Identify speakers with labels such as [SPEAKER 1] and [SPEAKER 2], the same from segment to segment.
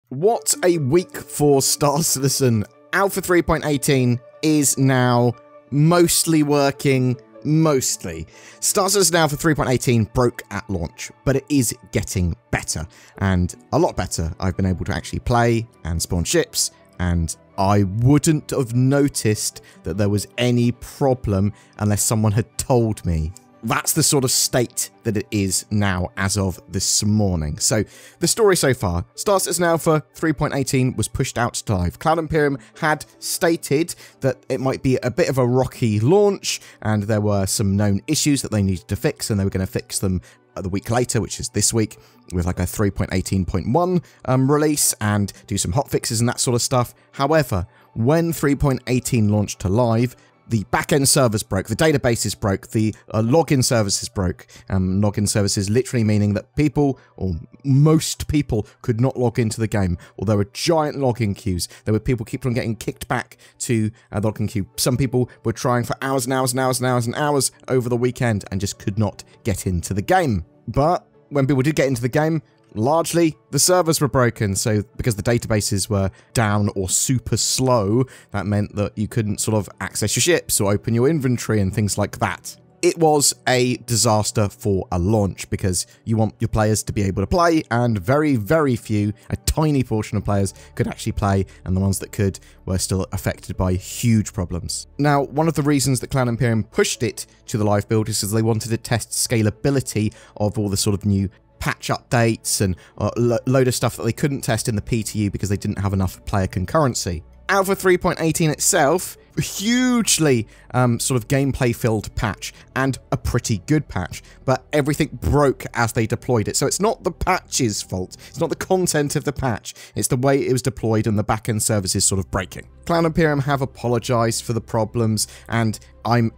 [SPEAKER 1] What a week for Star Citizen. Alpha 3.18 is now mostly working. Mostly. Star Citizen Alpha 3.18 broke at launch, but it is getting better, and a lot better. I've been able to actually play and spawn ships, and I wouldn't have noticed that there was any problem unless someone had told me. That's the sort of state that it is now as of this morning. So, the story so far. Star Citizen Alpha 3.18 was pushed out to live. Cloud Imperium had stated that it might be a bit of a rocky launch, and there were some known issues that they needed to fix, and they were going to fix them the week later, which is this week, with like a 3.18.1 release, and do some hotfixes and that sort of stuff. However, when 3.18 launched to live, the backend servers broke, the databases broke, the login services broke. Login services literally meaning that people, or most people, could not log into the game. Or there were giant login queues. There were people keep on getting kicked back to the login queue. Some people were trying for hours and hours and hours and hours and hours over the weekend and just could not get into the game. But when people did get into the game, largely the servers were broken, so because the databases were down or super slow, that meant that you couldn't sort of access your ships or open your inventory and things like that. It was a disaster for a launch because you want your players to be able to play, and very, very few, a tiny portion of players could actually play, and the ones that could were still affected by huge problems. Now, one of the reasons that Cloud Imperium pushed it to the live build is because they wanted to test scalability of all the sort of new patch updates and a load of stuff that they couldn't test in the PTU because they didn't have enough player concurrency. Alpha 3.18 itself, hugely sort of gameplay filled patch, and a pretty good patch, but everything broke as they deployed it. So it's not the patch's fault, it's not the content of the patch, it's the way it was deployed and the backend services sort of breaking. Cloud Imperium have apologized for the problems, and I'm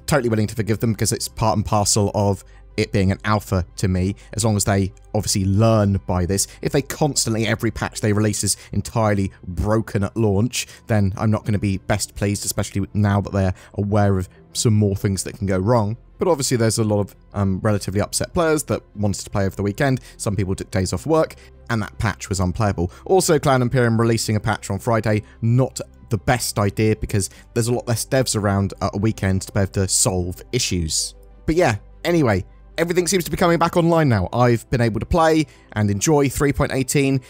[SPEAKER 1] totally willing to forgive them because it's part and parcel of it being an alpha to me, as long as they obviously learn by this. If they constantly, every patch they release is entirely broken at launch, then I'm not going to be best pleased, especially now that they're aware of some more things that can go wrong. But obviously there's a lot of relatively upset players that wanted to play over the weekend. Some people took days off work, and that patch was unplayable. Also, Cloud Imperium releasing a patch on Friday, not the best idea because there's a lot less devs around at a weekend to be able to solve issues. But yeah, anyway, everything seems to be coming back online now. I've been able to play and enjoy 3.18.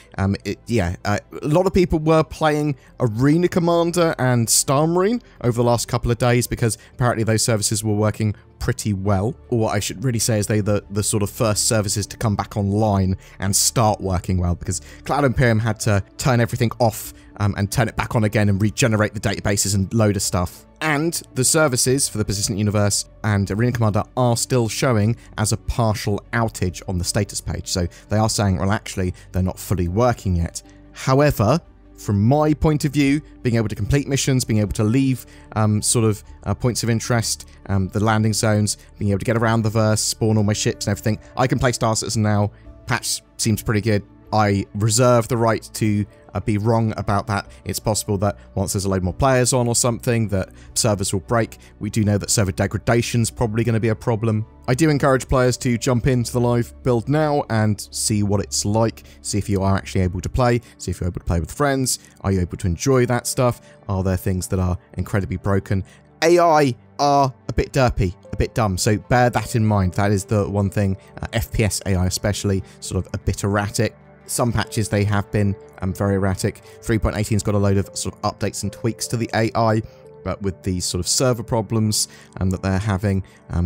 [SPEAKER 1] A lot of people were playing Arena Commander and Star Marine over the last couple of days because apparently those services were working pretty well. Or what I should really say is they the sort of first services to come back online and start working well, because Cloud Imperium had to turn everything off and turn it back on again and regenerate the databases and load of stuff. And the services for the Persistent Universe and Arena Commander are still showing as a partial outage on the status page. So they are saying, well, actually, they're not fully working yet. However, from my point of view, being able to complete missions, being able to leave points of interest, the landing zones, being able to get around the verse, spawn all my ships and everything, I can play Star Citizen now. Patch seems pretty good. I reserve the right to be wrong about that. It's possible that once there's a load more players on or something, that servers will break. We do know that server degradation is probably going to be a problem. I do encourage players to jump into the live build now and see what it's like, see if you are actually able to play, see if you're able to play with friends. Are you able to enjoy that stuff? Are there things that are incredibly broken? AI are a bit derpy, a bit dumb, so bear that in mind. That is the one thing, FPS AI especially, sort of a bit erratic. Some patches they have been very erratic. 3.18's got a load of sort of updates and tweaks to the AI, but with these sort of server problems that they're having,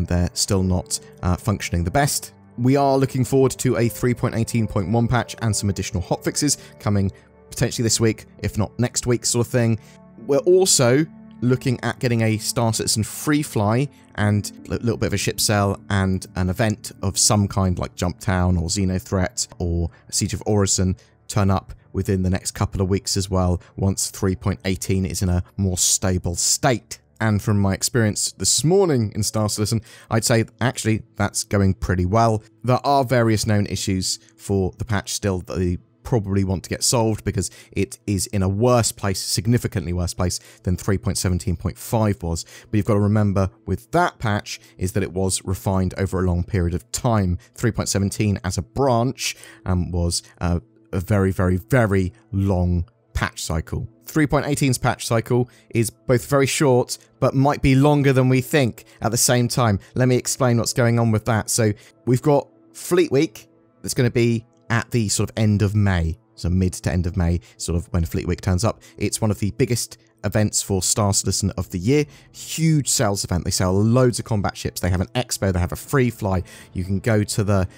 [SPEAKER 1] they're still not functioning the best. We are looking forward to a 3.18.1 patch and some additional hotfixes coming potentially this week, if not next week sort of thing. We're also looking at getting a Star Citizen free fly and a little bit of a ship sale and an event of some kind like Jumptown or Xenothreat or Siege of Orison turn up within the next couple of weeks as well, once 3.18 is in a more stable state. And from my experience this morning in Star Citizen, I'd say actually that's going pretty well. There are various known issues for the patch still that they probably want to get solved because it is in a worse place, significantly worse place than 3.17.5 was. But you've got to remember with that patch is that it was refined over a long period of time. 3.17 as a branch was a very, very, very long patch cycle. 3.18's patch cycle is both very short, but might be longer than we think at the same time. Let me explain what's going on with that. So we've got Fleet Week that's going to be at the sort of end of May. So mid to end of May, sort of when Fleet Week turns up. It's one of the biggest events for Star Citizen of the year. Huge sales event. They sell loads of combat ships. They have an expo. They have a free fly. You can go to the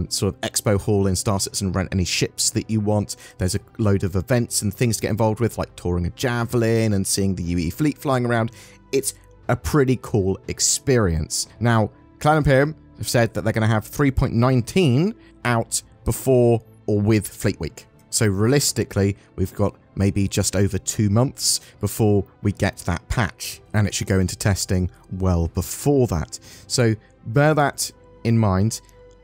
[SPEAKER 1] sort of expo hall in Star Citizen, rent any ships that you want. There's a load of events and things to get involved with, like touring a Javelin and seeing the UE fleet flying around. It's a pretty cool experience. Now, Cloud Imperium have said that they're going to have 3.19 out before or with Fleet Week. So realistically, we've got maybe just over 2 months before we get that patch, and it should go into testing well before that. So bear that in mind.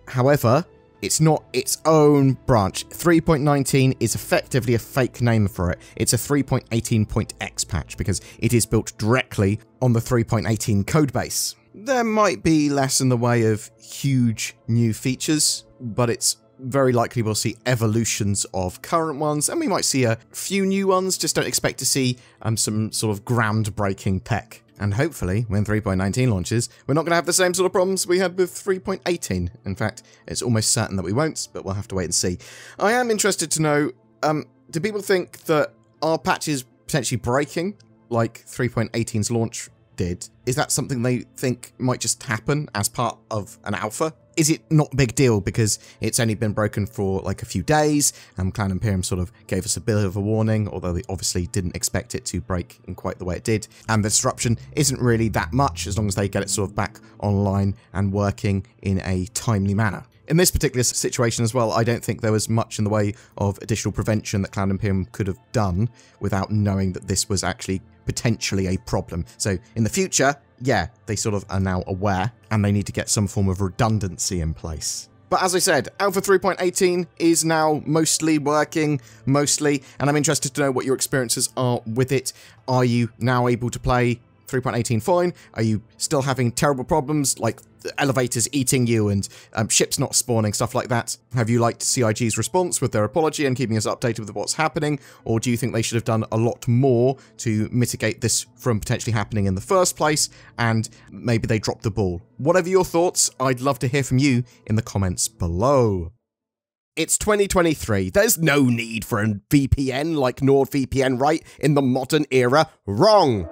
[SPEAKER 1] However, it's not its own branch. 3.19 is effectively a fake name for it. It's a 3.18.x patch because it is built directly on the 3.18 codebase. There might be less in the way of huge new features, but it's very likely we'll see evolutions of current ones, and we might see a few new ones. Just don't expect to see some sort of groundbreaking tech. And hopefully, when 3.19 launches, we're not going to have the same sort of problems we had with 3.18. In fact, it's almost certain that we won't, but we'll have to wait and see. I am interested to know, do people think that our patch is potentially breaking, like 3.18's launch did? Is that something they think might just happen as part of an alpha? Is it not a big deal because it's only been broken for like a few days? Cloud Imperium sort of gave us a bit of a warning, although they obviously didn't expect it to break in quite the way it did. And the disruption isn't really that much as long as they get it sort of back online and working in a timely manner. In this particular situation as well, I don't think there was much in the way of additional prevention that Cloud Imperium could have done without knowing that this was actually potentially a problem. So in the future, yeah, they sort of are now aware and they need to get some form of redundancy in place. But as I said, Alpha 3.18 is now mostly working, and I'm interested to know what your experiences are with it. Are you now able to play 3.18 fine? Are you still having terrible problems like the elevators eating you and ships not spawning, stuff like that? Have you liked CIG's response with their apology and keeping us updated with what's happening? Or do you think they should have done a lot more to mitigate this from potentially happening in the first place and maybe they dropped the ball? Whatever your thoughts, I'd love to hear from you in the comments below. It's 2023. There's no need for a VPN like NordVPN, right? In the modern era. Wrong.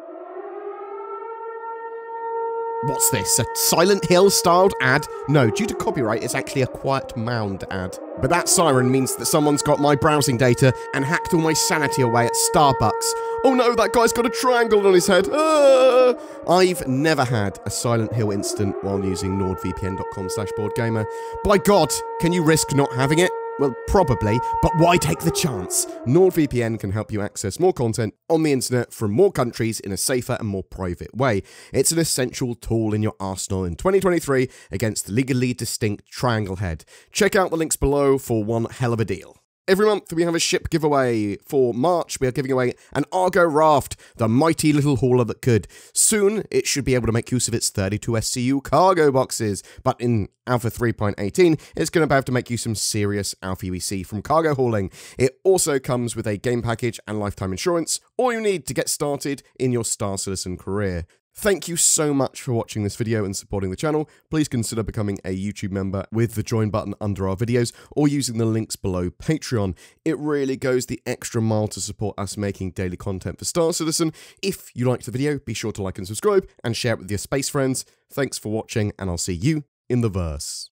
[SPEAKER 1] What's this, a Silent Hill styled ad? No, due to copyright, it's actually a Quiet Mound ad. But that siren means that someone's got my browsing data and hacked all my sanity away at Starbucks. Oh no, that guy's got a triangle on his head. Ah! I've never had a Silent Hill incident while using nordvpn.com/BoredGamer. By God, can you risk not having it? Well, probably, but why take the chance? NordVPN can help you access more content on the internet from more countries in a safer and more private way. It's an essential tool in your arsenal in 2023 against the legally distinct triangle head. Check out the links below for one hell of a deal. Every month we have a ship giveaway. For March, we are giving away an Argo Raft, the mighty little hauler that could. Soon, it should be able to make use of its 32 SCU cargo boxes, but in Alpha 3.18, it's going to have to make you some serious Alpha UEC from cargo hauling. It also comes with a game package and lifetime insurance, all you need to get started in your Star Citizen career. Thank you so much for watching this video and supporting the channel. Please consider becoming a YouTube member with the join button under our videos or using the links below Patreon. It really goes the extra mile to support us making daily content for Star Citizen. If you liked the video, be sure to like and subscribe and share it with your space friends. Thanks for watching and I'll see you in the verse.